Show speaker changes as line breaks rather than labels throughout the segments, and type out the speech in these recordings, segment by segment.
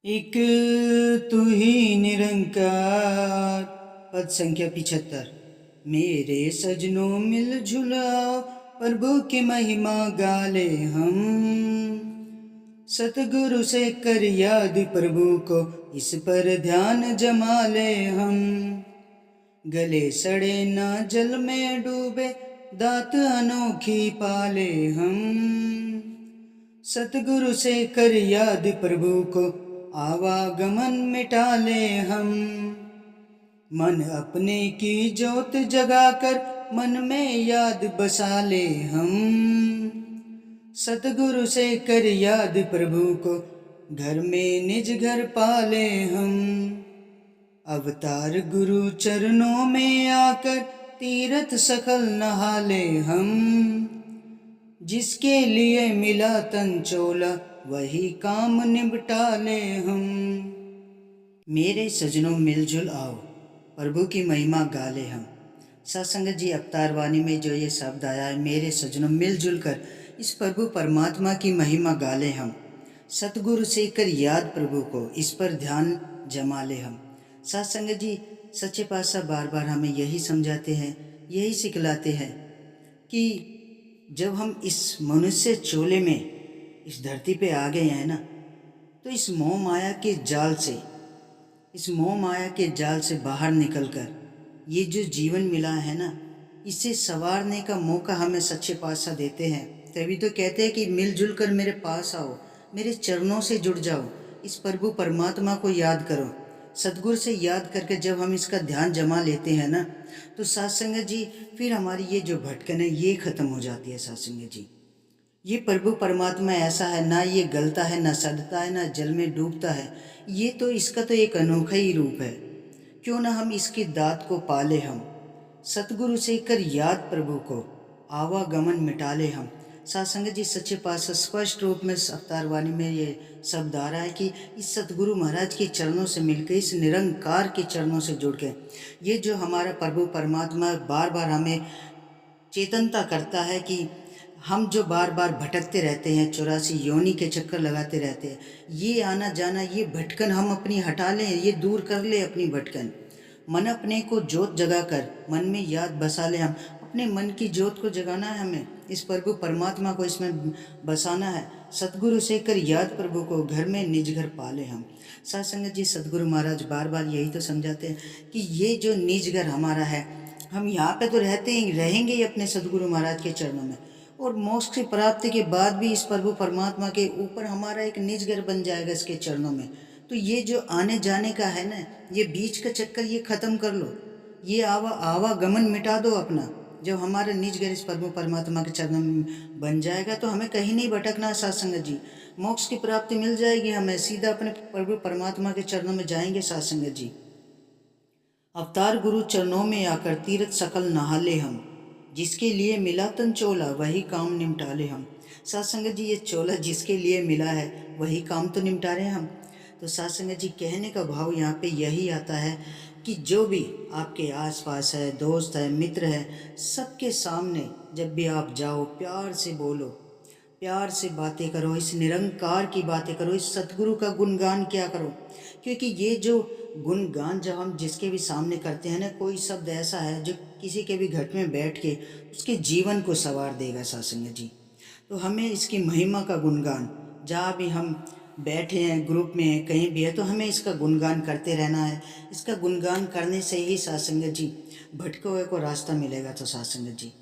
एक तू ही निरंकार। पद संख्या 75। मेरे सजनों मिलजुल आओ, प्रभु की महिमा गाले हम। सतगुरु से कर याद प्रभु को, इस पर ध्यान जमा ले हम। गले सड़े ना जल में डूबे, दात अनोखी पाले हम। सतगुरु से कर याद प्रभु को, आवागमन मिटा ले हम। मन अपने की ज्योत जगाकर, मन में याद बसा ले हम। सतगुरु से कर याद प्रभु को, घर में निज घर पाले हम। अवतार गुरु चरणों में आकर, तीरथ सकल नहाले हम। जिसके लिए मिला तन चोला, वही काम निपटा ले हम। मेरे सजनों मिलजुल आओ, प्रभु की महिमा गाले हम। सत्संग जी, अवतार वाणी में जो ये शब्द आया है, मेरे सजनों मिलजुल कर इस प्रभु परमात्मा की महिमा गाले हम। सतगुरु से कर याद प्रभु को, इस पर ध्यान जमा ले हम। सत्संग जी, सच्चे पातशाह बार बार हमें यही समझाते हैं, यही सिखलाते हैं कि जब हम इस मनुष्य चोले में, इस धरती पे आ गए हैं ना, तो इस मोह माया के जाल से, इस मोह माया के जाल से बाहर निकलकर ये जो जीवन मिला है ना, इसे संवारने का मौका हमें सच्चे पातशाह देते हैं। तभी तो कहते हैं कि मिलजुल कर मेरे पास आओ, मेरे चरणों से जुड़ जाओ, इस प्रभु परमात्मा को याद करो। सतगुरु से याद करके जब हम इसका ध्यान जमा लेते हैं ना, तो सत्संग जी, फिर हमारी ये जो भटकन है ये ख़त्म हो जाती है। सत्संग जी, ये प्रभु परमात्मा ऐसा है, ना ये गलता है, ना सड़ता है, ना जल में डूबता है। ये तो इसका तो एक अनोखा ही रूप है। क्यों ना हम इसकी दात को पाले हम। सतगुरु से कर याद प्रभु को, आवागमन मिटा ले हम। सत्संग जी, सच्चे पातशाह स्पष्ट रूप में अवतार वाणी में ये शब्द आ रहा है कि इस सतगुरु महाराज के चरणों से मिलकर, इस निरंकार के चरणों से जुड़ के, ये जो हमारा प्रभु परमात्मा बार बार हमें चेतनता करता है कि हम जो बार बार भटकते रहते हैं, 84 योनि के चक्कर लगाते रहते हैं, ये आना जाना, ये भटकन हम अपनी हटा लें, ये दूर कर ले अपनी भटकन। मन अपने को ज्योत जगाकर मन में याद बसा ले हम। अपने मन की ज्योत को जगाना है हमें, इस प्रभु परमात्मा को इसमें बसाना है। सतगुरु से कर याद प्रभु को, घर में निज घर पाले हम। सत्संग जी, सतगुरु महाराज बार बार यही तो समझाते हैं कि ये जो निज घर हमारा है, हम यहाँ पे तो रहते ही रहेंगे ही अपने सतगुरु महाराज के चरणों में, और मोक्ष की प्राप्ति के बाद भी इस प्रभु परमात्मा के ऊपर हमारा एक निज घर बन जाएगा इसके चरणों में। तो ये जो आने जाने का है ना, ये बीच का चक्कर ये ख़त्म कर लो, ये आवागमन मिटा दो अपना। जब हमारा निज घर इस प्रभु परमात्मा के चरणों में बन जाएगा, तो हमें कहीं नहीं भटकना। सत्संग जी, मोक्ष की प्राप्ति मिल जाएगी, हमें सीधा अपने प्रभु परमात्मा के चरणों में जाएंगे। सत्संग जी, अवतार गुरु चरणों में आकर तीरथ सकल नहाले हम। जिसके लिए मिला तन चोला, वही काम निपटा ले हम। सत्संग जी, ये चोला जिसके लिए मिला है, वही काम तो निपटा रहे हैं हम। तो सत्संग जी, कहने का भाव यहाँ पे यही आता है कि जो भी आपके आसपास है, दोस्त है, मित्र है, सबके सामने जब भी आप जाओ, प्यार से बोलो, प्यार से बातें करो, इस निरंकार की बातें करो, इस सतगुरु का गुणगान क्या करो। क्योंकि ये जो गुणगान जब हम जिसके भी सामने करते हैं ना, कोई शब्द ऐसा है जो किसी के भी घर में बैठ के उसके जीवन को संवार देगा। सत्संग जी, तो हमें इसकी महिमा का गुणगान, जहाँ भी हम बैठे हैं, ग्रुप में हैं, कहीं भी है, तो हमें इसका गुणगान करते रहना है। इसका गुणगान करने से ही सत्संग जी भटके हुए को रास्ता मिलेगा। तो सत्संग जी,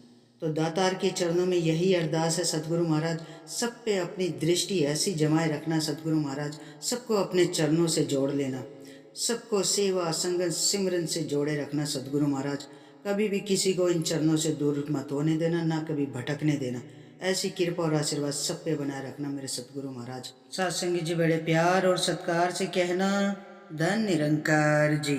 तो दातार के चरणों में यही अरदास है, सतगुरु महाराज सब पे अपनी दृष्टि ऐसी जमाए रखना। सतगुरु महाराज सबको अपने चरणों से जोड़ लेना, सबको सेवा संगत सिमरन से जोड़े रखना। सतगुरु महाराज कभी भी किसी को इन चरणों से दूर मत होने देना, ना कभी भटकने देना। ऐसी कृपा और आशीर्वाद सब पे बनाए रखना मेरे सतगुरु महाराज। सत्संगी जी, बड़े प्यार और सत्कार से कहना, धन निरंकार जी।